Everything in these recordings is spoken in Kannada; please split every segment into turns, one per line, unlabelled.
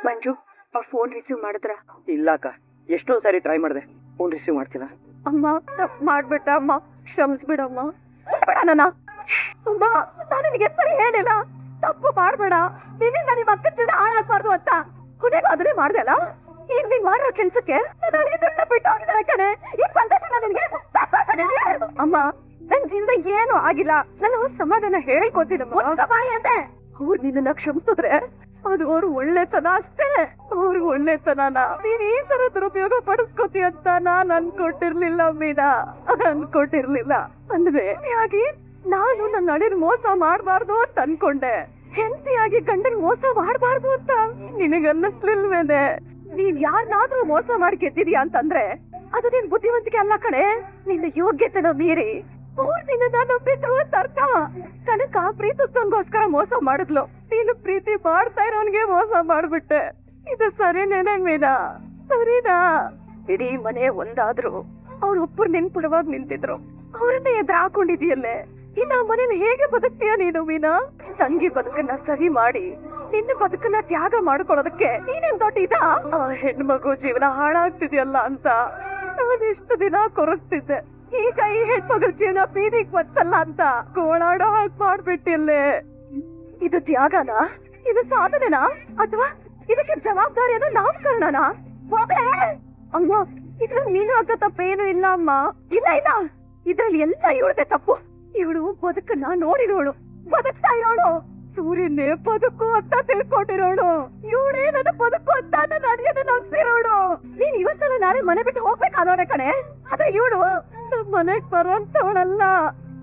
ಮಂಜು ಅವ್ರ ಫೋನ್ ರಿಸೀವ್ ಮಾಡಿದ್ರ?
ಇಲ್ಲ ಅಕ್ಕ, ಎಷ್ಟೊಂದು ಸಾರಿ ಟ್ರೈ ಮಾಡಿದೆ, ಫೋನ್ ರಿಸೀವ್ ಮಾಡ್ತಿಲ್ಲ.
ಅಮ್ಮ ತಪ್ಪು ಮಾಡ್ಬಿಟ್ಟ ಅಮ್ಮ, ಕ್ಷಮಿಸ್ಬಿಡಮ್ಮ. ಬೇಡ ಅಮ್ಮ, ನಾನು ನಿನಗೆ ಸರಿ ಹೇಳಿಲ್ಲ, ತಪ್ಪು ಮಾಡ್ಬೇಡ. ನಿನ್ನಿಂದ ನಿಮ್ಮ ಅಕ್ಕನ ಜನ ಹಾಳಾಗ್ಬಾರ್ದು ಅಂತ ಕೊನೆಗೂ ಅದನ್ನೇ ಮಾಡ್ದೆ ಅಲ್ಲ. ಈಗ ನೀನ್ ಮಾಡಿರೋ ಕೆಲ್ಸಕ್ಕೆ ಬಿಟ್ಟು ಹೋಗಿದ್ದಾರೆ ಕಣೆ. ಈ ಸಂತೋಷ ನಿನ್ಗೆ ಅಮ್ಮ, ನನ್ ಜೀವನ ಏನು ಆಗಿಲ್ಲ, ನಾನು ಸಮಾಧಾನ ಹೇಳ್ಕೊತೀನಮ್ಮ. ಅವ್ರು ನಿನ್ನ ಕ್ಷಮಿಸಿದ್ರೆ ಅದು ಅವ್ರು ಒಳ್ಳೆತನ ಅಷ್ಟೇ. ಅವ್ರು ಒಳ್ಳೆತನ ನೀನ್ ಈ ತರ ದುರುಪಯೋಗ ಪಡಿಸ್ಕೋತಿ ಅಂತ ನಾನ್ ಅನ್ಕೊಟ್ಟಿರ್ಲಿಲ್ಲ ಮೀನಾ, ಅನ್ಕೊಟ್ಟಿರ್ಲಿಲ್ಲ. ಅಂದ್ರೆ ಹಾಗೆ ನಾನು ನನ್ನ ಅಳಿನ ಮೋಸ ಮಾಡ್ಬಾರ್ದು ಅಂತ ಅನ್ಕೊಂಡೆ. ಹೆಂಡತಿಯಾಗಿ ಗಂಡನ್ ಮೋಸ ಮಾಡ್ಬಾರ್ದು ಅಂತ ನಿನಗನ್ನಿಸ್ಲಿಲ್ವೇನೆ? ನೀನ್ ಯಾರನ್ನಾದ್ರೂ ಮೋಸ ಮಾಡಿ ಗೆದ್ದಿದ್ಯಾ ಅಂತಂದ್ರೆ ಅದು ನಿನ್ ಬುದ್ಧಿವಂತಿಕೆ ಅಲ್ಲ ಕಣೆ, ನಿನ್ನ ಯೋಗ್ಯತೆನ ಮೀರಿ ಅವ್ರು ನಿನ್ನ ನಂಬಿದ್ರು ಅಂತ ಅರ್ಥ. ಕನಕ ಪ್ರೀತಿಸ್ದವನ್ಗೋಸ್ಕರ ಮೋಸ ಮಾಡಿದ್ಲು, ನೀನು ಪ್ರೀತಿ ಮಾಡ್ತಾ ಇರೋನ್ಗೆ ಮೋಸ ಮಾಡ್ಬಿಟ್ಟೆ. ಇದು ಸರಿನೇನೆ ಮೀನಾ? ಸರಿನಾ? ಇಡೀ ಮನೆ ಒಂದಾದ್ರು ಅವ್ರೊಬ್ಬರು ನಿನ್ ಪರವಾಗಿ ನಿಂತಿದ್ರು, ಅವ್ರನ್ನೇ ಎದುರು ಹಾಕೊಂಡಿದ್ಯಲ್ಲೇ. ಇನ್ನ ಮನೇಲಿ ಹೇಗೆ ಬದುಕ್ತೀಯ ನೀನು ಮೀನಾ? ತಂಗಿ ಬದುಕನ್ನ ಸರಿ ಮಾಡಿ ನಿನ್ನ ಬದುಕನ್ನ ತ್ಯಾಗ ಮಾಡ್ಕೊಳ್ಳೋದಕ್ಕೆ ನೀನೇನ್ ದೊಡ್ಡ ಇದ? ಆ ಹೆಣ್ಮಗು ಜೀವನ ಹಾಳಾಗ್ತಿದ್ಯಲ್ಲ ಅಂತ ನಾನಿಷ್ಟು ದಿನ ಕೊರಗ್ತಿದ್ದೆ. ಈಗ ಈ ಹೆಣ್ಮಗಳ ಜೀವನ ಬೀದಿಗೆ ಬರ್ತಲ್ಲ ಅಂತ ಗೋಳಾಡೋ ಹಾಗೆ ಮಾಡ್ಬಿಟ್ಟಿಲ್ಲೇ. ಇದು ತ್ಯಾಗನಾ? ಇದು ಸಾಧನೆನಾ? ಅಥವಾ ಇದಕ್ಕೆ ಜವಾಬ್ದಾರಿಯನ್ನು ನಾಮಕರಣನಾ? ಅಮ್ಮ, ಇದ್ರಲ್ಲಿ ನೀನು ಹಾಕೋ ತಪ್ಪೇನು ಇಲ್ಲ ಅಮ್ಮ. ಇಲ್ಲ ಇಲ್ಲ, ಇದ್ರಲ್ಲಿ ಎಲ್ಲ ಇವಳದೆ ತಪ್ಪು. ಇವಳು ಬದುಕನ್ನ ನೋಡಿರೋಳು, ಬದುಕ್ತಾ ಇರೋಳು, ಸೂರ್ಯನೇ ಬದುಕು ಅಂತ ತಿಳ್ಕೊಂಡಿರೋಳು. ಇವಳೇ ನನ್ನ ಬದುಕು ಅಂತ ನನ್ನ ಅಡಿಯನ್ನು ನಂಬಿಸಿರೋಳು. ನೀನ್ ಇವತ್ತಲ್ಲ ನಾಳೆ ಮನೆ ಬಿಟ್ಟು ಹೋಗ್ಬೇಕಾದೋಡೆ ಕಣೆ. ಆದ್ರೆ ಇವಳು ಮನೆಗ್ ಬರೋಂತವಳಲ್ಲ,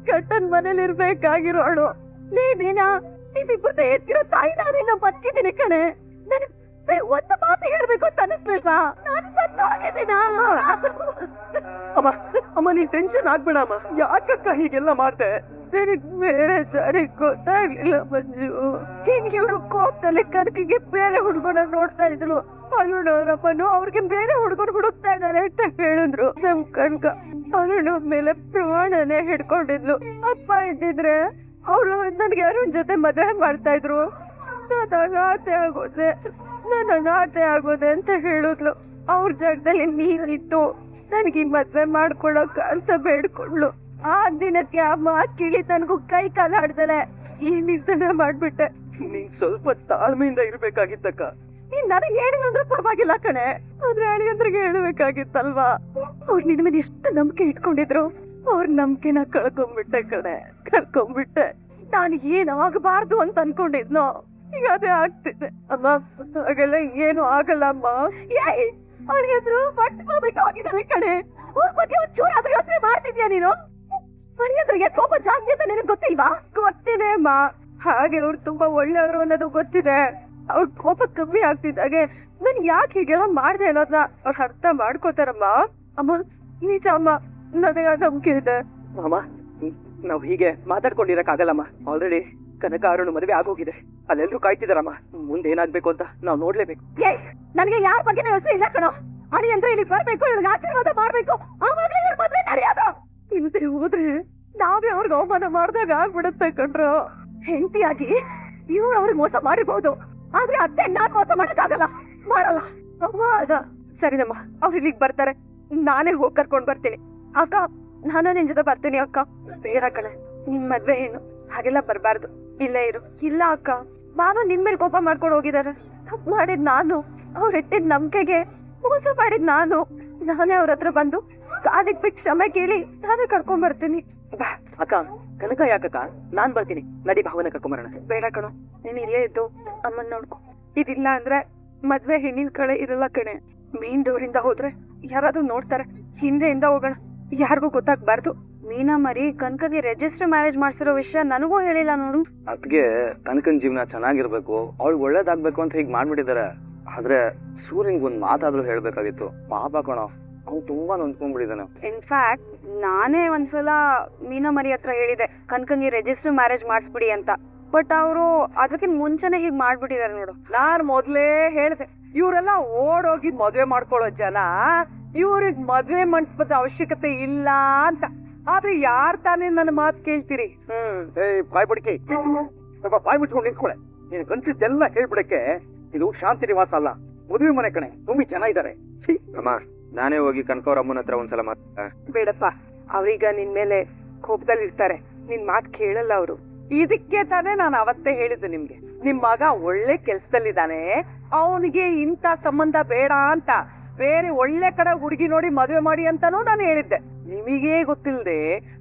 ಗಂಡನ್ ಮನೇಲಿ ಇರ್ಬೇಕಾಗಿರೋಳು. ನೀನಾ ನೀವಿಬ್ಬರನ್ನ ಎತ್ತಿರೋ ತಾಯಿ ನಾನೇನೋ ಬದುಕಿದ್ದೀನಿ ಕಣೆ. ನನ್ ಒಂದು ಮಾತು ಹೇಳ್ಬೇಕು ಅಂತ ಅನಿಸ್ಲಿಲ್ವಾ? ನಾನು ಸತ್ತೋಗಿದ್ದೀನ.
ಅಮ್ಮ ಅಮ್ಮ, ನೀನ್ ಟೆನ್ಷನ್ ಆಗ್ಬೇಡ ಅಮ್ಮ. ಯಾಕಕ್ಕ ಹೀಗೆಲ್ಲ ಮಾಡ್ದೆ?
ನನಗ್ ಬೇರೆ ಸರಿ ಗೊತ್ತಾಗ್ಲಿಲ್ಲ ಮಂಜು. ಹಿಂಗ್ ಇವಳು ಕೋಪದಲ್ಲಿ ಕನಕಿಗೆ ಬೇರೆ ಹುಡುಗನ ನೋಡ್ತಾ ಇದ್ರು. ಅರುಣ್ ಅವರಪ್ಪನು ಅವ್ರಿಗೆ ಬೇರೆ ಹುಡುಗರು ಹುಡುಕ್ತಾ ಇದಾರೆ ಅಂತ ಹೇಳಿದ್ರು. ನಮ್ ಕನಕ ಅರುಣ್ ಮೇಲೆ ಪ್ರಾಣನೇ ಹಿಡ್ಕೊಂಡಿದ್ಲು. ಅಪ್ಪ ಇದ್ದಿದ್ರೆ ಅವ್ರು ನನ್ಗೆ ಅರುಣ್ ಜೊತೆ ಮದುವೆ ಮಾಡ್ತಾ ಇದ್ರು. ನಾನು ಅನಾಥೆ ಆಗೋದೆ ಅಂತ ಹೇಳಿದ್ಲು. ಅವ್ರ ಜಾಗದಲ್ಲಿ ನೀನಿತ್ತು ನನ್ಗೆ ಮದ್ವೆ ಮಾಡ್ಕೊಳಕ ಅಂತ ಬೇಡ್ಕೊಂಡ್ಲು. ಆ ದಿನಕ್ಕೆ ಆ ಮಾತ್ ಕೇಳಿ ನನ್ಗೂ ಕೈ ಕಾಲ ಆಡ್ದಲೆ ಈ ನಿರ್ಧಾರ ಮಾಡ್ಬಿಟ್ಟೆ.
ನೀನ್ ಸ್ವಲ್ಪ ತಾಳ್ಮೆಯಿಂದ ಇರ್ಬೇಕಾಗಿತ್ತಕ್ಕ.
ನೀನ್ ನನಗೆ ಹೇಳಿಲ್ಲ ಅಂದ್ರೆ ಪರವಾಗಿಲ್ಲ ಕಣೆ, ಆದ್ರೆ ಅಳಿಯಂದ್ರಿಗೆ ಹೇಳ್ಬೇಕಾಗಿತ್ತಲ್ವಾ? ಅವ್ರು ನಿನ್ ಮೇಲೆ ಎಷ್ಟು ನಂಬಿಕೆ ಇಟ್ಕೊಂಡಿದ್ರು, ಅವ್ರ ನಂಬಿಕೆನ ಕಳ್ಕೊಂಡ್ಬಿಟ್ಟೆ ಕಣೆ, ಕಳ್ಕೊಂಡ್ಬಿಟ್ಟೆ. ನಾನು ಏನಾಗಬಾರ್ದು ಅಂತ ಅನ್ಕೊಂಡಿದ್ನೋ ಈಗ ಅದೇ ಆಗ್ತಿದೆ. ಅಮ್ಮ, ಹಾಗೆಲ್ಲ ಏನು ಆಗಲ್ಲ ಅಮ್ಮ. ಅಳಿಯಂದ್ರು ಬಟ್ಟೆ ಬಿಟ್ಟು ಹೋಗಿದ್ದಾರೆ ಕಣೆ. ಅವ್ರ ಬಗ್ಗೆ ಒಂಚೂರು ಆದ್ರೂ ಯೋಚನೆ ಮಾಡ್ತಿದ್ಯಾ ನೀನು? ಅಳಿಯಂದ್ರಿಗೆ ಕೋಪ ಜಾಸ್ತಿ ಅಂತ ನಿನಗೆ ಗೊತ್ತಿಲ್ವಾ? ಗೊತ್ತಿದೆ ಅಮ್ಮ, ಹಾಗೆ ಅವ್ರು ತುಂಬಾ ಒಳ್ಳೆಯವರು ಅನ್ನೋದು ಗೊತ್ತಿದೆ. ಅವ್ರ ಕೋಪ ಕಮ್ಮಿ ಆಗ್ತಿದ್ದಾಗೆ ನನ್ ಯಾಕೆ ಹೀಗೆಲ್ಲ ಮಾಡ್ದೆ ಅನ್ನೋದನ್ನ ಅವ್ರು ಅರ್ಥ ಮಾಡ್ಕೋತಾರಮ್ಮ. ಅಮ್ಮ ನಿಜ ಅಮ್ಮ, ನನಗೆ ನಂಬಿಕೆ ಇದೆ.
ಅಮ್ಮ, ನಾವ್ ಹೀಗೆ ಮಾತಾಡ್ಕೊಂಡಿರಕ್ಕಾಗಲ್ಲಮ್ಮ. ಆಲ್ರೆಡಿ ಕನಕ ಅರುಣ್ ಮದುವೆ ಆಗೋಗಿದೆ, ಅಲ್ಲೆಲ್ಲರೂ ಕಾಯ್ತಿದಾರಮ್ಮ. ಮುಂದೆ ಏನಾಗ್ಬೇಕು ಅಂತ ನಾವ್ ನೋಡ್ಲೇಬೇಕು.
ನನಗೆ ಯಾರ ಬಗ್ಗೆ ಯೋಚನೆ ಇಲ್ಲ ಕಣೋ. ಅಣಿ ಅಂದ್ರೆ ಇಲ್ಲಿ ಬರ್ಬೇಕು, ಇವ್ರಿಗೆ ಆಶೀರ್ವಾದ ಮಾಡ್ಬೇಕು, ಆವಾಗಲೇ ಇವ್ರ ಮದ್ವೆ ನಡೆಯೋದು. ಇಲ್ದೆ ಹೋದ್ರೆ ನಾವೇ ಅವ್ರಿಗೆ ಅವಮಾನ ಮಾಡ್ದಾಗ ಆಗ್ಬಿಡುತ್ತೆ ಕಣ್ರು. ಹೆಂಡತಿಯಾಗಿ ಇವ್ರು ಅವ್ರಿಗೆ ಮೋಸ ಮಾಡಿರ್ಬೋದು, ಆದ್ರೆ ಅತ್ತೆ ನಾನ್ ಮೋಸ ಮಾಡಕ್ಕಾಗಲ್ಲ, ಮಾಡಲ್ಲ. ಸರಿನಮ್ಮ, ಅವ್ರು ಇಲ್ಲಿಗೆ ಬರ್ತಾರೆ, ನಾನೇ ಹೋಗಿ ಕರ್ಕೊಂಡ್ ಬರ್ತೀನಿ. ಅಕ್ಕ, ನಾನು ನಿನ್ ಜೊತೆ ಬರ್ತೀನಿ. ಅಕ್ಕ ಬೇಡ ಕಣೆ, ನಿನ್ ಮದ್ವೆ ಹೆಣ್ಣು, ಹಾಗೆಲ್ಲ ಬರ್ಬಾರ್ದು, ಇಲ್ಲೇ ಇರು. ಇಲ್ಲ ಅಕ್ಕ, ಬಾಬಾ ನಿನ್ ಮೇಲೆ ಕೋಪ ಮಾಡ್ಕೊಂಡು ಹೋಗಿದಾರೆ. ತಪ್ಪು ಮಾಡಿದ್ ನಾನು, ಅವ್ರ ಇಟ್ಟಿದ್ ನಂಬಿಕೆಗೆ ಮೋಸ ಮಾಡಿದ್ ನಾನು. ನಾನೇ ಅವ್ರ ಹತ್ರ ಬಂದು ಕಾಲಿಗೆ ಬಿಟ್ಟು ಕ್ಷಮೆ ಕೇಳಿ ನಾನೇ ಕರ್ಕೊಂಡ್ ಬರ್ತೀನಿ.
ಅಕ್ಕ, ಕನಕ ಯಾಕಕ್ಕ? ನಾನ್ ಬರ್ತೀನಿ, ನಡಿ ಭಾವನ ಕರ್ಕೊಂಬರೋಣ.
ಬೇಡ ಕಣೋ, ನೀನ್ ಇಲ್ಲೇ ಇದ್ದು ಅಮ್ಮನ್ ನೋಡ್ಕೊ. ಇದಿಲ್ಲ ಅಂದ್ರೆ ಮದ್ವೆ ಹೆಣ್ಣಿನ ಕಡೆ ಇರಲ್ಲ ಕಣೆ. ಮೇನ್ ಡೋರಿಂದ ಹೋದ್ರೆ ಯಾರಾದ್ರೂ ನೋಡ್ತಾರೆ, ಹಿಂದೆಯಿಂದ ಹೋಗೋಣ, ಯಾರಿಗೂ ಗೊತ್ತಾಗ್ಬಾರ್ದು. ಮೀನಾ ಮರಿ ಕನಕಗೆ ರಿಜಿಸ್ಟರ್ ಮ್ಯಾರೇಜ್ ಮಾಡ್ಸಿರೋ ವಿಷಯ ನನಗೂ ಹೇಳಿಲ್ಲ ನೋಡು.
ಅದ್ಗೆ ಕನಕನ್ ಜೀವನ ಚೆನ್ನಾಗಿರ್ಬೇಕು, ಅವಳು ಒಳ್ಳೇದಾಗ್ಬೇಕು ಅಂತ ಹೀಗ್ ಮಾಡ್ಬಿಟ್ಟಿದ್ದಾರೆ. ಆದ್ರೆ ಸೂರ್ಯನ್ಗ್ ಒಂದ್ ಮಾತಾದ್ರೂ ಹೇಳ್ಬೇಕಾಗಿತ್ತು. ಪಾಪ ಕಣೋ, ಅವ್ನು ತುಂಬಾ ನೊಂದ್ಕೊಂಡ್ಬಿಟ್ಟಿದ್ದಾನೆ.
ಇನ್ಫ್ಯಾಕ್ಟ್ ನಾನೇ ಒಂದ್ಸಲ ಮೀನಾ ಮರಿ ಹತ್ರ ಹೇಳಿದೆ ಕನಕಂಗೆ ರಿಜಿಸ್ಟರ್ ಮ್ಯಾರೇಜ್ ಮಾಡಿಸ್ಬಿಡಿ ಅಂತ. ಬಟ್ ಅವರು ಅದಕ್ಕಿಂತ ಮುಂಚೆನೆ ಹೀಗ್ ಮಾಡ್ಬಿಟ್ಟಿದ್ದಾರೆ ನೋಡು.
ನಾನ್ ಮೊದ್ಲೇ ಹೇಳ್ದೆ, ಇವರೆಲ್ಲ ಓಡೋಗಿ ಮದ್ವೆ ಮಾಡ್ಕೊಳ್ಳೋ ಜನ, ಇವ್ರಿಗೆ ಮದ್ವೆ ಮಂಟಪದ ಅವಶ್ಯಕತೆ ಇಲ್ಲ ಅಂತ. ಆದ್ರೆ ಯಾರ್ ತಾನೇ ನನ್ನ ಮಾತು ಕೇಳ್ತೀರಿ?
ಬಾಯ್ ಬಡಿಕೆ, ಸ್ವಲ್ಪ ಬಾಯ್ ಮುಚ್ಕೊಂಡು ನಿಂತ್ಕೊಳೆ. ನೀನು ಕನ್ಸಿದ್ದೆಲ್ಲ ಹೇಳ್ಬಿಡಕ್ಕೆ ಇದು ಶಾಂತಿ ನಿವಾಸ ಅಲ್ಲ, ಮದುವೆ ಮನೆ ಕಣೆ. ತುಂಬಿ ಚೆನ್ನಾಗಿದ್ದಾರೆ.
ಅಮ್ಮ ನಾನೇ ಹೋಗಿ ಕನಕವ್ರ ಅಮ್ಮನ ಹತ್ರ ಒಂದ್ಸಲ
ಬೇಡಪ್ಪ, ಅವ್ರೀಗ ನಿನ್ ಮೇಲೆ ಕೋಪದಲ್ಲಿ ಇರ್ತಾರೆ, ನಿನ್ ಮಾತ್ ಕೇಳಲ್ಲ ಅವರು. ಇದಕ್ಕೆ ತಾನೇ ನಾನು ಅವತ್ತೇ ಹೇಳಿದ್ದು ನಿಮ್ಗೆ, ನಿಮ್ ಮಗ ಒಳ್ಳೆ ಕೆಲ್ಸದಲ್ಲಿದ್ದಾನೆ, ಅವನಿಗೆ ಇಂಥ ಸಂಬಂಧ ಬೇಡ ಅಂತ, ಬೇರೆ ಒಳ್ಳೆ ಕಡೆ ಹುಡುಗಿ ನೋಡಿ ಮದುವೆ ಮಾಡಿ ಅಂತಾನೂ ನಾನು ಹೇಳಿದ್ದೆ. ನಿಮಗೇ ಗೊತ್ತಿಲ್ಲದೆ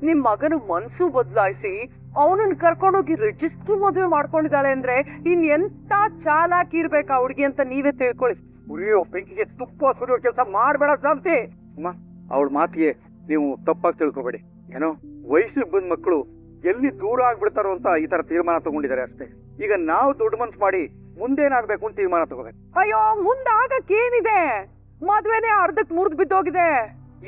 ನಿಮ್ ಮಗನ ಮನ್ಸು ಬದಲಾಯಿಸಿ ಅವನನ್ನ ಕರ್ಕೊಂಡೋಗಿ ರಿಜಿಸ್ಟರ್ ಮದುವೆ ಮಾಡ್ಕೊಂಡಿದ್ದಾಳೆ ಅಂದ್ರೆ ಇನ್ ಎಂತ ಚಾಲಾಕಿ ಇರ್ಬೇಕು ಆ ಹುಡುಗಿ ಅಂತ ನೀವೇ ತಿಳ್ಕೊಳ್ಳಿ.
ಉರಿಯೋ ಬೆಂಕಿಗೆ ತುಪ್ಪ ಸುರಿಯೋ ಕೆಲಸ ಮಾಡ್ಬೇಡ ಶಾಂತಿ. ಅಮ್ಮ, ಅವಳ ಮಾತಿಗೆ ನೀವು ತಪ್ಪಾಗಿ ತಿಳ್ಕೊಬೇಡಿ. ಏನೋ ವಯಸ್ಸಿಗೆ ಬಂದ ಮಕ್ಕಳು ಎಲ್ಲಿ ದೂರ ಆಗ್ಬಿಡ್ತಾರೋ ಅಂತ ಈ ತರ ತೀರ್ಮಾನ ತಗೊಂಡಿದ್ದಾರೆ ಅಷ್ಟೇ. ಈಗ ನಾವು ದೊಡ್ಡ ಮನ್ಸು ಮಾಡಿ ಮುಂದೇನಾಗ್ಬೇಕು ಅಂತ ತೀರ್ಮಾನ ತಗೋಬೇಕು.
ಅಯ್ಯೋ, ಮುಂದಾಗಕ್ಕೇನಿದೆ? ಮದ್ವೆನೆ ಅರ್ಧಕ್ ಮುರಿದ್ ಬಿದ್ದೋಗಿದೆ.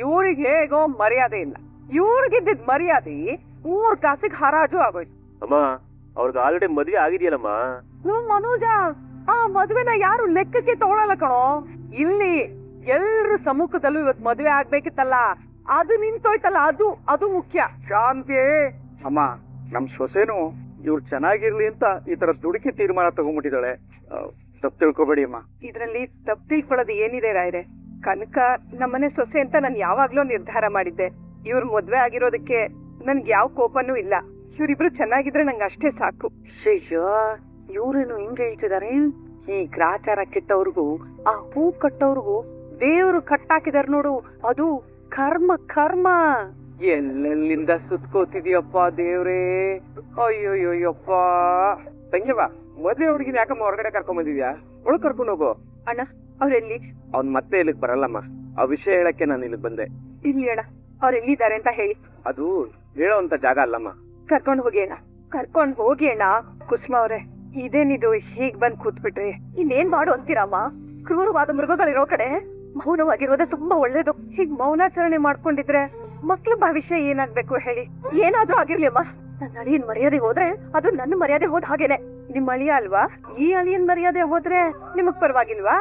ಇವ್ರಿಗೆ ಹೇಗೋ ಮರ್ಯಾದೆ ಇಲ್ಲ, ಇವ್ರಿಗಿದ್ದಿದ್ ಮರ್ಯಾದೆ 3 ಕಾಸಿಗೆ ಹರಾಜು ಆಗೋಯ್ತು.
ಅಮ್ಮ, ಅವ್ರಿಗೆ ಆಲ್ರೆಡಿ ಮದ್ವೆ ಆಗಿದೆಯಲ್ಲಮ್ಮ.
ಮನೋಜ, ಆ ಮದ್ವೆನ ಯಾರು ಲೆಕ್ಕಕ್ಕೆ ತಗೊಳಲ್ಲ ಕಣೋ. ಇಲ್ಲಿ ಎಲ್ರ ಸಮ್ಮುಖದಲ್ಲೂ ಇವತ್ ಮದ್ವೆ ಆಗ್ಬೇಕಿತ್ತಲ್ಲ, ಅದು ನಿಂತೋಯ್ತಲ್ಲ, ಅದು ಮುಖ್ಯ.
ಶಾಂತಿ ಅಮ್ಮ, ನಮ್ ಸೊಸೆನು ಇವ್ರು ಚೆನ್ನಾಗಿರ್ಲಿ ಅಂತ ಈ ತರ ದುಡುಕಿ ತೀರ್ಮಾನ ತಗೊಂಡ್ಬಿಟ್ಟಿದ್ದಾಳೆ. ತಪ್ಪು ತಿಳ್ಕೊಬೇಡಿ ಅಮ್ಮ.
ಇದ್ರಲ್ಲಿ ತಪ್ಪು ತಿಳ್ಕೊಳ್ಳೋದು ಏನಿದೆ ರಾಯ್ರೆ? ಕನಕ ನಮ್ಮನೆ ಸೊಸೆ ಅಂತ ನಾನು ಯಾವಾಗ್ಲೂ ನಿರ್ಧಾರ ಮಾಡಿದ್ದೆ. ಇವ್ರ ಮದ್ವೆ ಆಗಿರೋದಕ್ಕೆ ನನ್ಗೆ ಯಾವ ಕೋಪನೂ ಇಲ್ಲ. ಇವ್ರಿಬ್ರು ಚೆನ್ನಾಗಿದ್ರೆ ನಂಗೆ ಅಷ್ಟೇ ಸಾಕು. ಇವ್ರೇನು ಹಿಂಗ್ ಹೇಳ್ತಿದಾರೆ? ಈ ಗ್ರಾಚಾರ ಕೆಟ್ಟವ್ರಿಗೂ ಆ ಹೂ ಕಟ್ಟವ್ರಿಗೂ ದೇವ್ರು ಕಟ್ಟಾಕಿದಾರ ನೋಡು, ಅದು ಕರ್ಮ. ಕರ್ಮ ಎಲ್ಲೆಲ್ಲಿಂದ ಸುತ್ಕೋತಿದ್ಯಪ್ಪ ದೇವ್ರೇ. ಅಯ್ಯೋಯ್ಯಪ್ಪ.
ತಂಗಿವ, ಮದ್ವೆ ಹುಡುಗಿನ ಯಾಕಮ್ಮ ಹೊರಗಡೆ ಕರ್ಕೊಂಡ್ ಬಂದಿದ್ಯಾ? ಒಳಗ್ ಕರ್ಕೊಂಡು ಹೋಗು.
ಅಣ್ಣ, ಅವ್ರೆಲ್ಲಿ?
ಅವ್ನ್ ಮತ್ತೆ ಇಲ್ಲಿಗ್ ಬರಲ್ಲಮ್ಮ. ಆ ವಿಷಯ ಹೇಳಕ್ಕೆ ನಾನು ಇಲ್ಲಿಗ್ ಬಂದೆ.
ಇಲ್ಲಿ ಅಣ್ಣ, ಅವ್ರೆಲ್ಲಿದ್ದಾರೆ ಅಂತ ಹೇಳಿ.
ಅದು ಹೇಳೋಂತ ಜಾಗ ಅಲ್ಲಮ್ಮ.
ಕರ್ಕೊಂಡ್ ಹೋಗಿ ಅಣ್ಣ, ಕರ್ಕೊಂಡ್ ಹೋಗಿ ಅಣ್ಣ. ಕುಸುಮ ಅವ್ರೆ, ಇದೇನಿದು ಹೀಗ್ ಬಂದ್ ಕೂತ್ಬಿಟ್ರಿ?
ಇನ್ನೇನ್ ಮಾಡು ಅಂತೀರಮ್ಮ? ಕ್ರೂರವಾದ ಮೃಗಗಳಿರೋ ಕಡೆ ಮೌನವಾಗಿರೋದೇ ತುಂಬಾ ಒಳ್ಳೇದು.
ಹೀಗ್ ಮೌನಾಚರಣೆ ಮಾಡ್ಕೊಂಡಿದ್ರೆ ಮಕ್ಳ ಭವಿಷ್ಯ ಏನಾಗ್ಬೇಕು ಹೇಳಿ?
ಏನಾದ್ರೂ ಆಗಿರ್ಲಿ ಅಮ್ಮ, ನನ್ನ ಅಳಿಯನ್ ಮರ್ಯಾದೆ ಹೋದ್ರೆ ಅದು ನನ್ನ ಮರ್ಯಾದೆ ಹೋದ ಹಾಗೇನೆ.
ನಿಮ್ ಅಳಿಯ ಅಲ್ವಾ? ಈ ಅಳಿಯನ್ ಮರ್ಯಾದೆ ಹೋದ್ರೆ ನಿಮಗ್ ಪರವಾಗಿಲ್ವಾ?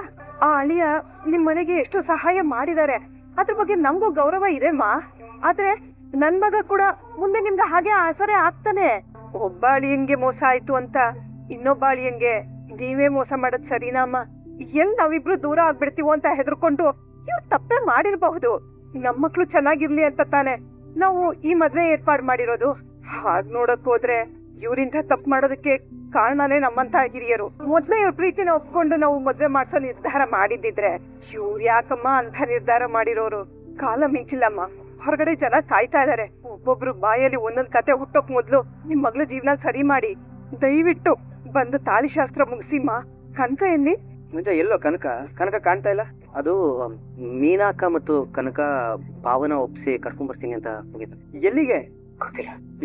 ಆ ಅಳಿಯ ನಿಮ್ ಮನೆಗೆ ಎಷ್ಟು ಸಹಾಯ ಮಾಡಿದ್ದಾರೆ, ಅದ್ರ ಬಗ್ಗೆ ನಮ್ಗೂ ಗೌರವ ಇದೆಮ್ಮ. ಆದ್ರೆ ನನ್ ಮಗ ಕೂಡ ಮುಂದೆ ನಿಮ್ಗೆ ಹಾಗೆ ಆಸರೆ ಆಗ್ತಾನೆ. ಒಬ್ಬ ಅಳಿಯನ್ಗೆ ಮೋಸ ಆಯ್ತು ಅಂತ ಇನ್ನೊಬ್ಬ ಅಳಿಯನ್ಗೆ ನೀವೇ ಮೋಸ ಮಾಡೋದ್ ಸರಿನಾ ಅಮ್ಮ? ಎಲ್ ನಾವಿಬ್ರು ದೂರ ಆಗ್ಬಿಡ್ತೀವೋ ಅಂತ ಹೆದರ್ಕೊಂಡು ಇವ್ರು ತಪ್ಪೇ ಮಾಡಿರ್ಬಹುದು. ನಮ್ ಮಕ್ಳು ಚೆನ್ನಾಗಿರ್ಲಿ ಅಂತ ತಾನೆ ನಾವು ಈ ಮದ್ವೆ ಏರ್ಪಾಡ್ ಮಾಡಿರೋದು. ಹಾಗ್ ನೋಡಕ್ ಹೋದ್ರೆ ಇವ್ರಿಂದ ತಪ್ಪು ಮಾಡೋದಕ್ಕೆ ಕಾರಣನೇ ನಮ್ಮಂತ ಹಿರಿಯರು. ಮೊದ್ಲೇ ಇವ್ರ ಪ್ರೀತಿನ ಒಪ್ಕೊಂಡು ನಾವು ಮದ್ವೆ ಮಾಡ್ಸೋ ನಿರ್ಧಾರ ಮಾಡಿದ್ದಿದ್ರೆ ಇವ್ರು ಯಾಕಮ್ಮ ಅಂತ ನಿರ್ಧಾರ ಮಾಡಿರೋರು? ಕಾಲ ಮಿಂಚಿಲ್ಲಮ್ಮ, ಹೊರಗಡೆ ಜನ ಕಾಯ್ತಾ ಇದಾರೆ. ಒಬ್ಬೊಬ್ರು ಬಾಯಲ್ಲಿ ಒಂದೊಂದ್ ಕತೆ ಹುಟ್ಟೋಕ್ ಮೊದ್ಲು ನಿಮ್ ಮಗ್ಳ ಜೀವನ ಸರಿ ಮಾಡಿ ದಯವಿಟ್ಟು ಬಂದು ತಾಳಿ ಶಾಸ್ತ್ರ ಮುಗಿಸಿಮ್ಮ. ಕನಕ ಎಲ್ಲಿ?
ಮುಂಚೆ ಎಲ್ಲೋ ಕನಕ ಕಾಣ್ತಾ ಇಲ್ಲ.
ಅದು ಮೀನಾಕ ಮತ್ತು ಕನಕ ಭಾವನ ಒಪ್ಸಿ ಕರ್ಕೊಂಡ್ ಬರ್ತೀನಿ ಅಂತ ಹೋಗಿದ್ರು.
ಎಲ್ಲಿಗೆ?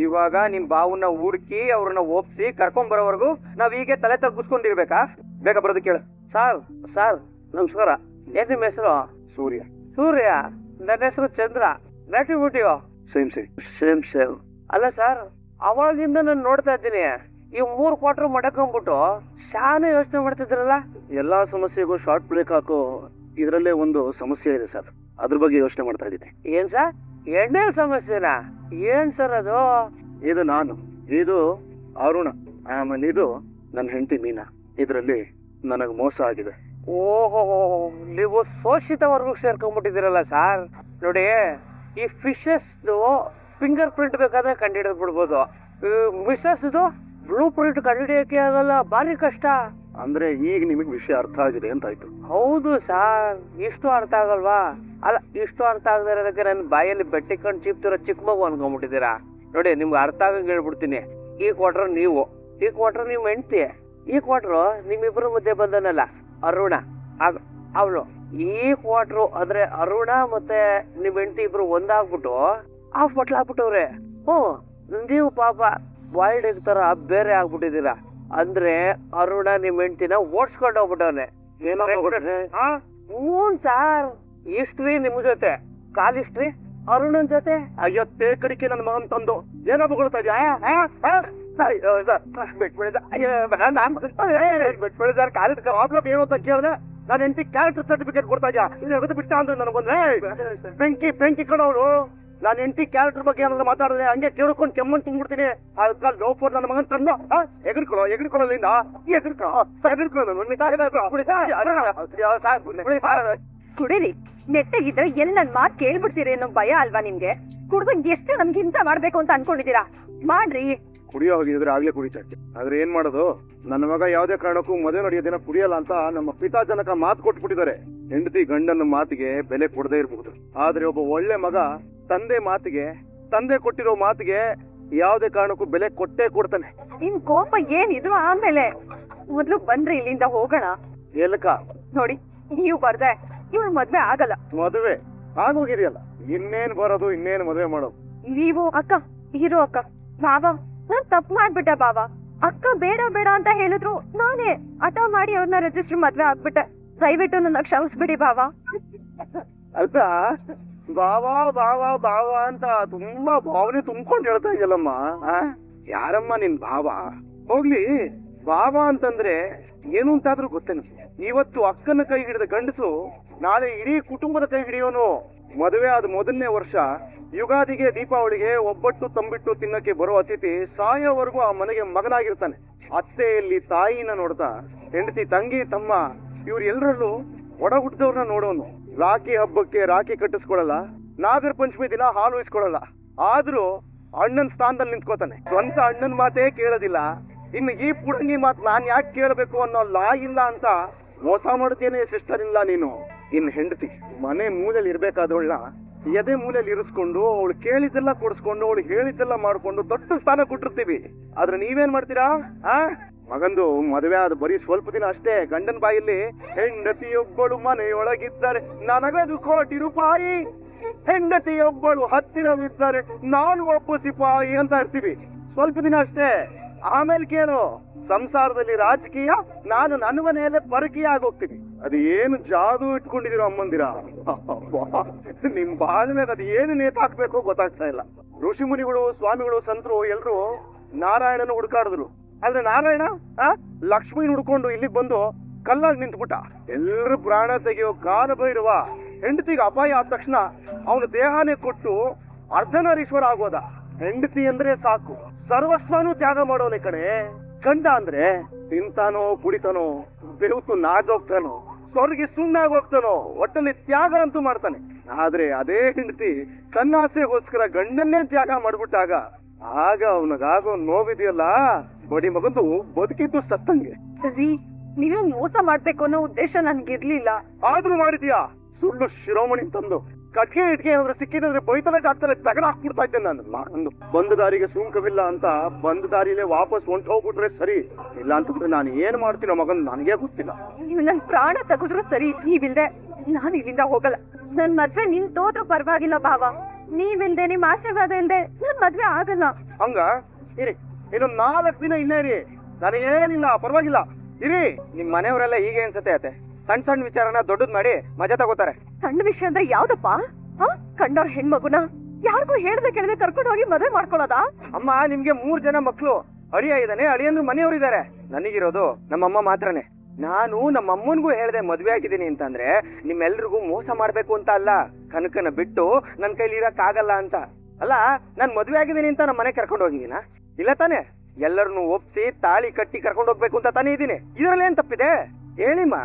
ಇವಾಗ ನಿಮ್ ಬಾವನ್ನ ಹುಡುಕಿ ಅವ್ರನ್ನ ಒಪ್ಸಿ ಕರ್ಕೊಂಡ್ ಬರೋವರೆಗೂ ನಾವ್ ಹೀಗೆ ತಲೆ ತಗ್ಗಿಸ್ಕೊಂಡಿರ್ಬೇಕಾ? ಬೇಗ ಬರೋದಕ್ಕೆ ಕೇಳು.
ಸಾರ್ ನಮಸ್ಕಾರ. ಏನ್ ನಿಮ್ ಹೆಸರು?
ಸೂರ್ಯ.
ಸೂರ್ಯ? ನನ್ನ ಹೆಸರು ಚಂದ್ರ. ನಟಿಬಿಟ್ಟಿಯೋ? ಸೇಮ್. ಅಲ್ಲ ಸರ್, ಅವಾಗಿಂದ ನಾನು ನೋಡ್ತಾ ಇದ್ದೀನಿ, ಈ 3 ಕ್ವಾರ್ಟರ್ ಮಡಕೊಂಡ್ಬಿಟ್ಟು ಶಾನೆ ಯೋಚನೆ ಮಾಡ್ತಿದ್ರಲ್ಲ.
ಎಲ್ಲಾ ಸಮಸ್ಯೆಗೂ ಶಾರ್ಟ್ ಬ್ರೇಕ್ ಹಾಕೋ ಇದರಲ್ಲೇ ಒಂದು ಸಮಸ್ಯೆ ಇದೆ ಸರ್, ಅದ್ರ ಬಗ್ಗೆ ಯೋಚನೆ ಮಾಡ್ತಾ ಇದ್ದೀನಿ.
ಏನ್ ಸರ್? ಎಣ್ಣೆ ಸಮಸ್ಯೆನಾ? ಏನ್ ಸರ್ ಅದು?
ಇದು ನಾನು, ಇದು ಅರುಣ, ಆಮೇಲೆ ಇದು ನನ್ನ ಹೆಂಡತಿ ಮೀನಾ. ಇದರಲ್ಲಿ ನನಗೆ ಮೋಸ ಆಗಿದೆ.
ಓಹೋ, ನೀವು ಶೋಷಿತ ವರ್ಗ ಸೇರ್ಕೊಂಡ್ಬಿಟ್ಟಿದ್ದೀರಲ್ಲ ಸರ್. ನೋಡಿ, ಈ ಫಿಶಸ್ ಫಿಂಗರ್ ಪ್ರಿಂಟ್ ಬೇಕಾದ್ರೆ ಕಂಡುಹಿಡಿದು ಬಿಡ್ಬೋದು, ಮಿಸಸ್ ಬ್ಲೂ ಪ್ರಿಂಟ್ ಕಂಡುಹಿಡಿಯಕ್ಕೆ ಆಗಲ್ಲ, ಬಾರಿ ಕಷ್ಟ.
ಅಂದ್ರೆ ಈಗ ನಿಮಗೆ ವಿಷಯ ಅರ್ಥ ಆಗಿದೆ ಅಂತ ಆಯ್ತು.
ಹೌದು ಸರ್, ಇಷ್ಟು ಅರ್ಥ ಆಗಲ್ವಾ? ಅಲ್ಲ, ಇಷ್ಟು ಅರ್ಥ ಆಗದೆ ಇರೋದಕ್ಕೆ ನನ್ನ ಬಾಯಲ್ಲಿ ಬೆಟ್ಟಿಕೊಂಡು ಚೀಪ್ತಿರೋ ಚಿಕ್ಕ ಮಗು ಅನ್ಕೊಂಡ್ಬಿಟ್ಟಿದ್ದೀರಾ. ನೋಡಿ, ನಿಮ್ಗೆ ಅರ್ಥ ಆಗಂಗೆ ಹೇಳ್ಬಿಡ್ತೀನಿ. ಈ ಕ್ವಾರ್ಟರ್ ನೀವು, ಈ ಕ್ವಾರ್ಟರ್ ನೀವು ಹೆಂಡ್ತಿ, ಈ ಕ್ವಾರ್ಟರ್ ನಿಮ್ಮಿಬ್ಬರ ಮಧ್ಯೆ ಬಂದನಲ್ಲ ಅರುಣ, ಅವಳು. ಈ ಕ್ವಾರ್ಟರ್ ಅಂದ್ರೆ ಅರುಣ ಮತ್ತೆ ನಿಮ್ ಹೆಂಡತಿ ಇಬ್ರು ಒಂದಾಗ್ಬಿಟ್ಟು ಆಫ್ ಬಟ್ಲ ಆಗ್ಬಿಟ್ಟವ್ರೆ. ನೀವು ಪಾಪ ಬಾಯ್ಡ್ ತರ ಬೇರೆ ಆಗ್ಬಿಟ್ಟಿದ್ದೀರಾ. ಅಂದ್ರೆ ಅರುಣ ನಿಮ್ ಹೆಂಡತಿನ ಓಡ್ಸ್ಕೊಂಡು ಹೋಗ್ಬಿಟ್ಟವ್ನೆ. ಹ್ಞೂ ಸಾರ್, ಹಿಸ್ಟ್ರಿ ನಿಮ್ ಜೊತೆ, ಕಾಲ್ ಹಿಸ್ಟ್ರಿ ಅರುಣನ್ ಜೊತೆ.
ಅಯ್ಯತ್ತೇ ಕಡಿಕೆ ನನ್ನ ಮಗನ್ ತಂದು ಏನೋ ಬಗೊಳ್ತಾ ಇದ್ಯಾ?
ಬಿಟ್ಬಿಡಿ ಸರ್, ಕಾಲ್
ಪ್ರಾಬ್ಲಮ್ ಏನು ಅಂತ ಕೇಳಿದ್ರೆ ನಾನು ಹೆಂಡತಿ ಕ್ಯಾರೆಕ್ಟರ್ ಸರ್ಟಿಫಿಕೇಟ್ ಕೊಡ್ತಾ ಇದ್ಯಾ? ಇದು ಬಿಡ್ತಾ ಅಂದ್ರೆ ನನಗೊಂದ್ರೆ ಬೆಂಕಿ ಕಣವಳು. ನಾನು ಹೆಂಡತಿ ಕ್ಯಾರೆಕ್ಟರ್ ಬಗ್ಗೆ ಏನಾದ್ರು ಮಾತಾಡಿದ್ರೆ ಹಂಗೆ ಕೇಳ್ಕೊಂಡು ಕೆಮ್ಮನ್ ತಿಂದ್ಬಿಡ್ತೀನಿ. ಅದಕ್ಕೆ ಲೋಫರ್ ನನ್ನ ಮಗನ್ ತಂದು ಎಗರ್ಕೊಳ್ಳೋದ್ರಿಂದ
ಕುಡೀರಿ, ನೆಟ್ಟಗಿದ್ರೆ ಎಲ್ಲಿ ನನ್ ಮಾತ್ ಕೇಳ್ಬಿಡ್ತೀರಿ ಅನ್ನೋ ಭಯ ಅಲ್ವಾ ನಿಮ್ಗೆ? ಕುಡ್ದಂಗ್ ಎಷ್ಟು ನಮ್ಗೆ ಇಂತ ಮಾಡ್ಬೇಕು ಅಂತ ಅನ್ಕೊಂಡಿದೀರಾ? ಮಾಡ್ರಿ.
ಕುಡಿಯೋ ಹೋಗಿದ್ರೆ ಆಗ್ಲೇ ಕುಡಿತಾ ಇದ್ದೆ. ಆದ್ರೆ ಏನ್ ಮಾಡೋದು, ನನ್ನ ಮಗ ಯಾವ್ದೇ ಕಾರಣಕ್ಕೂ ಮದುವೆ ನಡೆಯೋದಿನ ಕುಡಿಯಲ್ಲ ಅಂತ ನಮ್ಮ ಪಿತಾಜನಕ ಮಾತು ಕೊಟ್ಬಿಟ್ಟಿದ್ದಾರೆ. ಹೆಂಡತಿ ಗಂಡನ ಮಾತಿಗೆ ಬೆಲೆ ಕೊಡದೇ ಇರಬಹುದು, ಆದ್ರೆ ಒಬ್ಬ ಒಳ್ಳೆ ಮಗ ತಂದೆ ಕೊಟ್ಟಿರೋ ಮಾತಿಗೆ ಯಾವ್ದೇ ಕಾರಣಕ್ಕೂ ಬೆಲೆ ಕೊಟ್ಟೇ ಕೊಡ್ತಾನೆ.
ನಿಮ್ ಕೋಪ ಏನಿದ್ರು ಆಮೇಲೆ ಮೊದ್ಲು ಬಂದ್ರೆ ಇಲ್ಲಿಂದ ಹೋಗೋಣ.
ಎಲ್ಕ
ನೋಡಿ, ನೀವು ಬರ್ದೆ ಇವ್ಳ ಮದ್ವೆ ಆಗಲ್ಲ.
ಮದುವೆ ಆಗೋಗಿದೆಯಲ್ಲ, ಇನ್ನೇನ್ ಬರೋದು, ಇನ್ನೇನ್ ಮದುವೆ ಮಾಡೋದು?
ನೀವು ಅಕ್ಕ ಇರೋ ಅಕ್ಕ. ಬಾಬಾ, ನಾನ್ ತಪ್ಪು ಮಾಡ್ಬಿಟ್ಟೆ ಬಾಬಾ. ಅಕ್ಕ ಬೇಡ ಬೇಡ ಅಂತ ಹೇಳಿದ್ರು ನಾನೇ ಹಠ ಮಾಡಿ ಅವ್ರನ್ನ ರಿಜಿಸ್ಟರ್ ಮದ್ವೆ ಆಗ್ಬಿಟ್ಟೆ. ದಯವಿಟ್ಟು ನನ್ನ ಕ್ಷಮಿಸ್ಬಿಡಿ ಬಾಬಾ.
ಅಲ್ಲ, ಬಾವಾ ಬಾವಾ ಬಾವಾ ಅಂತ ತುಂಬಾ ಭಾವನೆ ತುಂಬ್ಕೊಂಡು ಹೇಳ್ತಾ ಇದೆಯಲ್ಲಮ್ಮ. ಯಾರಮ್ಮ ನಿನ್ ಭಾವ? ಹೋಗ್ಲಿ, ಬಾಬಾ ಅಂತಂದ್ರೆ ಏನು ಅಂತಾದ್ರೂ ಗೊತ್ತೇನು? ಇವತ್ತು ಅಕ್ಕನ ಕೈ ಹಿಡಿದ ಗಂಡಸು ನಾಳೆ ಇಡೀ ಕುಟುಂಬದ ಕೈ ಹಿಡಿಯೋನು. ಮದುವೆ ಆದ ಮೊದಲನೇ ವರ್ಷ ಯುಗಾದಿಗೆ ದೀಪಾವಳಿಗೆ ಒಬ್ಬಟ್ಟು ತಂಬಿಟ್ಟು ತಿನ್ನಕ್ಕೆ ಬರೋ ಅತಿಥಿ ಸಾಯೋವರೆಗೂ ಆ ಮನೆಗೆ ಮಗನಾಗಿರ್ತಾನೆ. ಅತ್ತೆಯಲ್ಲಿ ತಾಯಿನ ನೋಡ್ತಾ ಹೆಂಡತಿ, ತಂಗಿ, ತಮ್ಮ ಇವ್ರ ಎಲ್ಲರಲ್ಲೂ ಒಡ ಹುಟ್ಟಿದವ್ರನ್ನ ನೋಡೋನು. ರಾಖಿ ಹಬ್ಬಕ್ಕೆ ರಾಖಿ ಕಟ್ಟಿಸ್ಕೊಳಲ್ಲ, ನಾಗರ ಪಂಚಮಿ ದಿನ ಹಾಲು ಇಸ್ಕೊಳಲ್ಲ, ಆದ್ರೂ ಅಣ್ಣನ್ ಸ್ಥಾನದಲ್ಲಿ ನಿಂತ್ಕೋತಾನೆ. ಸ್ವಂತ ಅಣ್ಣನ್ ಮಾತೇ ಕೇಳೋದಿಲ್ಲ, ಇನ್ನು ಈ ಪುಡಂಗಿ ಮಾತು ನಾನ್ ಯಾಕೆ ಕೇಳಬೇಕು ಅನ್ನೋ ಲಾ ಇಲ್ಲ ಅಂತ ಮೋಸ ಮಾಡ್ತೇನೆ ಸಿಸ್ಟರ್ ಇಲ್ಲ ನೀನು. ಇನ್ ಹೆಂಡತಿ ಮನೆ ಮೂಲೆಯಲ್ಲಿ ಇರ್ಬೇಕಾದವಳನ್ನ ಎದೆ ಮೂಲೆಯಲ್ಲಿ ಇರಿಸ್ಕೊಂಡು ಅವಳು ಕೇಳಿದ್ದೆಲ್ಲ ಕೊಡಿಸ್ಕೊಂಡು ಅವಳು ಹೇಳಿದ್ದೆಲ್ಲ ಮಾಡ್ಕೊಂಡು ದೊಡ್ಡ ಸ್ಥಾನ ಕೊಟ್ಟಿರ್ತೀವಿ. ಆದ್ರೆ ನೀವೇನ್ ಮಾಡ್ತೀರಾ? ಮಗಂದು ಮದುವೆ ಆದ ಬರೀ ಸ್ವಲ್ಪ ದಿನ ಅಷ್ಟೇ ಗಂಡನ ಬಾಯಲ್ಲಿ ಹೆಂಡತಿಯೊಬ್ಬಳು ಮನೆಯೊಳಗಿದ್ದಾರೆ ನನಗದು ಕೋಟಿ ರೂಪಾಯಿ, ಹೆಂಡತಿಯೊಬ್ಬಳು ಹತ್ತಿರವಿದ್ದಾರೆ ನಾನು ಒಬ್ಬ ಸಿಪಾಯಿ ಅಂತ ಇರ್ತೀವಿ. ಸ್ವಲ್ಪ ದಿನ ಅಷ್ಟೇ, ಆಮೇಲೆ ಕೇಳು, ಸಂಸಾರದಲ್ಲಿ ರಾಜಕೀಯ, ನಾನು ನನ್ನ ಮನೆಯಲ್ಲೇ ಪರಕೀಯ ಆಗೋಗ್ತೀನಿ. ಅದು ಏನು ಜಾದು ಇಟ್ಕೊಂಡಿದಿರೋ ಅಮ್ಮಂದಿರ, ನಿಮ್ ಬಾಳ ಮೇಲೆ ಅದು ಏನು ನೇತಾಕ್ಬೇಕೋ ಗೊತ್ತಾಗ್ತಾ ಇಲ್ಲ. ಋಷಿ ಮುನಿಗಳು, ಸ್ವಾಮಿಗಳು, ಸಂತರು ಎಲ್ರು ನಾರಾಯಣನ ಹುಡುಕಾಡಿದ್ರು. ಆದ್ರೆ ನಾರಾಯಣ ಲಕ್ಷ್ಮೀನ್ ಹುಡ್ಕೊಂಡು ಇಲ್ಲಿಗೆ ಬಂದು ಕಲ್ಲಾಗಿ ನಿಂತ್ಬಿಟ್ಟ. ಎಲ್ರು ಪ್ರಾಣ ತೆಗೆಯೋ ಕಾಲಭೈರವ ಹೆಂಡತಿಗೆ ಅಪಾಯ ಆದ ತಕ್ಷಣ ಅವನ ದೇಹನೇ ಕೊಟ್ಟು ಅರ್ಧನಾರೀಶ್ವರ ಆಗೋದ. ಹೆಂಡತಿ ಅಂದ್ರೆ ಸಾಕು, ಸರ್ವಸ್ವನೂ ತ್ಯಾಗ ಮಾಡೋನೆ ಕಣೆ. ಗಂಡ ಅಂದ್ರೆ ತಿಂತಾನೋ ಕುಡಿತಾನೋ, ಬೆವತು ನಾಗೋಗ್ತಾನೋ, ಸ್ವರ್ಗಿ ಸುಣ್ಣಾಗೋಗ್ತಾನೋ, ಒಟ್ಟಲ್ಲಿ ತ್ಯಾಗ ಅಂತೂ ಮಾಡ್ತಾನೆ. ಆದ್ರೆ ಅದೇ ಹೆಂಡತಿ ತನ್ನಾಸೆಗೋಸ್ಕರ ಗಂಡನ್ನೇ ತ್ಯಾಗ ಮಾಡ್ಬಿಟ್ಟಾಗ ಆಗ ಅವನಿಗಾಗೋ ನೋವಿದೆಯಲ್ಲ, ಬಡಿ ಮಗಂದು ಬದುಕಿದ್ದು ಸತ್ತಂಗೆ.
ಸರಿ, ನೀವೇ ಮೋಸ ಮಾಡ್ಬೇಕು ಅನ್ನೋ ಉದ್ದೇಶ ನನ್ಗಿರ್ಲಿಲ್ಲ.
ಆದ್ರೂ ಮಾಡಿದ್ಯಾ? ಸುಳ್ಳು ಶಿರೋಮಣಿ ತಂದು ಕಟ್ಗೆ ಇಟ್ಗೆ ಏನಾದ್ರೆ ಸಿಕ್ಕಿದ್ರೆ ಬೈತಲೆ ಜಾಗ್ತಲೆ ತಗಡ ಹಾಕ್ಬಿಡ್ತಾ ಇದ್ದೆ ನಾನು. ಬಂದ ದಾರಿಗೆ ಸುಂಕವಿಲ್ಲ ಅಂತ ಬಂದ ದಾರಿಲೇ ವಾಪಸ್ ಹೊಂಟೋಗ್ಬಿಟ್ರೆ ಸರಿ, ಇಲ್ಲ ಅಂತಂದ್ರೆ ನಾನು ಏನ್ ಮಾಡ್ತೀನೋ ಮಗನ್ ನನಗೆ ಗೊತ್ತಿಲ್ಲ.
ನೀವು ನನ್ ಪ್ರಾಣ ತೆಗೆದ್ರು ಸರಿ, ನೀವಿಲ್ದೆ ನಾನು ಇಲ್ಲಿಂದ ಹೋಗಲ್ಲ. ನನ್ ಮದ್ವೆ ನಿಂತೋದ್ರೂ ಪರವಾಗಿಲ್ಲ ಬಾವ, ನೀವಿಲ್ದೆ ನಿಮ್ ಆಶೀರ್ವಾದ ಇಲ್ದೆ ನನ್ ಮದ್ವೆ ಆಗಲ್ಲ.
ಹಂಗ ಇರಿ, ಇನ್ನೊಂದ್ 4 ದಿನ ಇಲ್ಲೇ ಇರಿ, ನನಗೇನಿಲ್ಲ, ಪರವಾಗಿಲ್ಲ ಇರಿ.
ನಿಮ್ ಮನೆಯವರೆಲ್ಲ ಹೀಗೆ ಅನ್ಸತ್ತೆ ಅತ್ತೆ, ಸಣ್ಣ ಸಣ್ಣ ವಿಚಾರನ ದೊಡ್ಡದ್ ಮಾಡಿ ಮಜಾ ತಗೋತಾರೆ.
ಸಣ್ಣ ವಿಷಯ ಅಂದ್ರೆ ಯಾವ್ದಪ್ಪ? ಕಂಡವ್ರ ಹೆಣ್ಮಗುನ ಯಾರಿಗೂ ಹೇಳ್ದೆ ಕೇಳದೆ ಕರ್ಕೊಂಡು ಹೋಗಿ ಮದ್ವೆ ಮಾಡ್ಕೊಳ್ಳೋದ?
ಅಮ್ಮ, ನಿಮ್ಗೆ 3 ಜನ ಮಕ್ಳು, ಅಳಿಯ ಇದ್ದಾನೆ, ಅಳಿಯಂದ್ರು ಮನೆಯವರಿದ್ದಾರೆ, ನನಗಿರೋದು ನಮ್ಮಮ್ಮ ಮಾತ್ರನೇ. ನಾನು ನಮ್ಮಮ್ಮನ್ಗೂ ಹೇಳ್ದೆ ಮದ್ವೆ ಆಗಿದ್ದೀನಿ ಅಂತಂದ್ರೆ ನಿಮ್ಮೆಲ್ರಿಗೂ ಮೋಸ ಮಾಡ್ಬೇಕು ಅಂತ ಅಲ್ಲ, ಕನಕನ ಬಿಟ್ಟು ನನ್ ಕೈಲಿ ಇರಕ್ ಆಗಲ್ಲ ಅಂತ ಅಲ್ಲ. ನಾನ್ ಮದ್ವೆ ಆಗಿದ್ದೀನಿ ಅಂತ ನಮ್ಮ ಮನೆ ಕರ್ಕೊಂಡು ಹೋಗಿದ್ದೀನ? ಇಲ್ಲ ತಾನೆ, ಎಲ್ಲರನ್ನು ಒಪ್ಸಿ ತಾಳಿ ಕಟ್ಟಿ ಕರ್ಕೊಂಡು ಹೋಗ್ಬೇಕು ಅಂತ ತಾನೇ ಇದ್ದೀನಿ. ಇದ್ರಲ್ಲಿ ಏನ್ ತಪ್ಪಿದೆ ಹೇಳಿಮ್ಮ?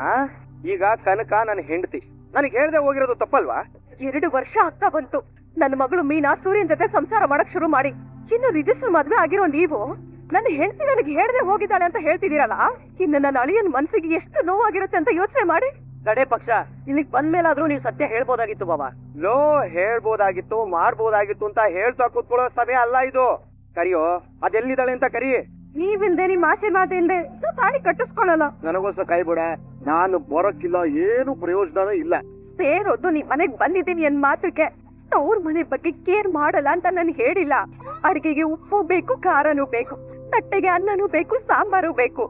ಈಗ ಕನಕ ನನ್ನ ಹೆಂಡತಿ, ನನಗೆ ಹೇಳ್ದೆ ಹೋಗಿರೋದು ತಪ್ಪಲ್ವಾ?
2 ವರ್ಷ ಆಗ್ತಾ ಬಂತು, ನನ್ನ ಮಗಳು ಮೀನಾ ಸೂರ್ಯನ್ ಜೊತೆ ಸಂಸಾರ ಮಾಡಕ್ ಶುರು ಮಾಡಿ, ಇನ್ನು ರಿಜಿಸ್ಟರ್ ಮದ್ವೆ ಆಗಿರೋ ನೀವು ನನ್ನ ಹೆಂಡತಿ ನನಗೆ ಹೇಳ್ದೆ ಹೋಗಿದ್ದಾಳೆ ಅಂತ ಹೇಳ್ತಿದ್ದೀರಲ್ಲ, ಇನ್ನು ನನ್ನ ಅಳಿಯನ್ ಮನ್ಸಿಗೆ ಎಷ್ಟು ನೋವಾಗಿರುತ್ತೆ ಅಂತ ಯೋಚನೆ ಮಾಡಿ.
ಕಡೆ ಪಕ್ಷ ಇಲ್ಲಿಗೆ ಬಂದ್ಮೇಲಾದ್ರೂ ನೀವು ಸತ್ಯ ಹೇಳ್ಬೋದಾಗಿತ್ತು ಬಾಬಾ. ಲೋ, ಹೇಳ್ಬೋದಾಗಿತ್ತು, ಮಾಡ್ಬೋದಾಗಿತ್ತು ಅಂತ ಹೇಳ್ತಾ ಕೂತ್ಕೊಳ್ಳೋ ಸಮಯ ಅಲ್ಲ ಇದು. ಕರಿಯೋ, ಅದೆಲ್ಲಿದ್ದಾಳೆ ಅಂತ ಕರಿ.
ನೀವಿಲ್ದೆ ನಿಮ್ ಆಶೀರ್ವಾದ ಇಲ್ದೆ ನಾವ್ ತಾಳಿ ಕಟ್ಟಿಸ್ಕೊಳ್ಳಲ್ಲ.
ನನಗೋಸ್ಕರ ಕೈ ಬಿಡ, ನಾನು ಬರೋಕ್ಕಿಲ್ಲ, ಏನು ಪ್ರಯೋಜನ ಇಲ್ಲ.
ಸೇರೋದು ನಿಮ್ ಮನೆಗ್ ಬಂದಿದ್ದೀನಿ ಅನ್ ಮಾತ್ರಕ್ಕೆ ಅವ್ರ ಮನೆ ಬಗ್ಗೆ ಕೇರ್ ಮಾಡಲ್ಲ ಅಂತ ನನ್ ಹೇಳಿಲ್ಲ. ಅಡಿಗೆಗೆ ಉಪ್ಪು ಬೇಕು, ಖಾರನೂ ಬೇಕು, ತಟ್ಟೆಗೆ ಅನ್ನನೂ ಬೇಕು, ಸಾಂಬಾರು ಬೇಕು.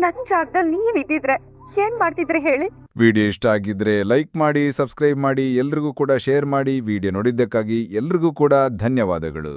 ನನ್ ಜಾಗದಲ್ಲಿ ನೀವಿದ್ದಿದ್ರೆ ಏನ್ ಮಾಡ್ತಿದ್ರೆ ಹೇಳಿ?
ವಿಡಿಯೋ ಇಷ್ಟ ಆಗಿದ್ರೆ ಲೈಕ್ ಮಾಡಿ, ಸಬ್ಸ್ಕ್ರೈಬ್ ಮಾಡಿ, ಎಲ್ರಿಗೂ ಕೂಡ ಶೇರ್ ಮಾಡಿ. ವಿಡಿಯೋ ನೋಡಿದ್ದಕ್ಕಾಗಿ ಎಲ್ರಿಗೂ ಕೂಡ ಧನ್ಯವಾದಗಳು.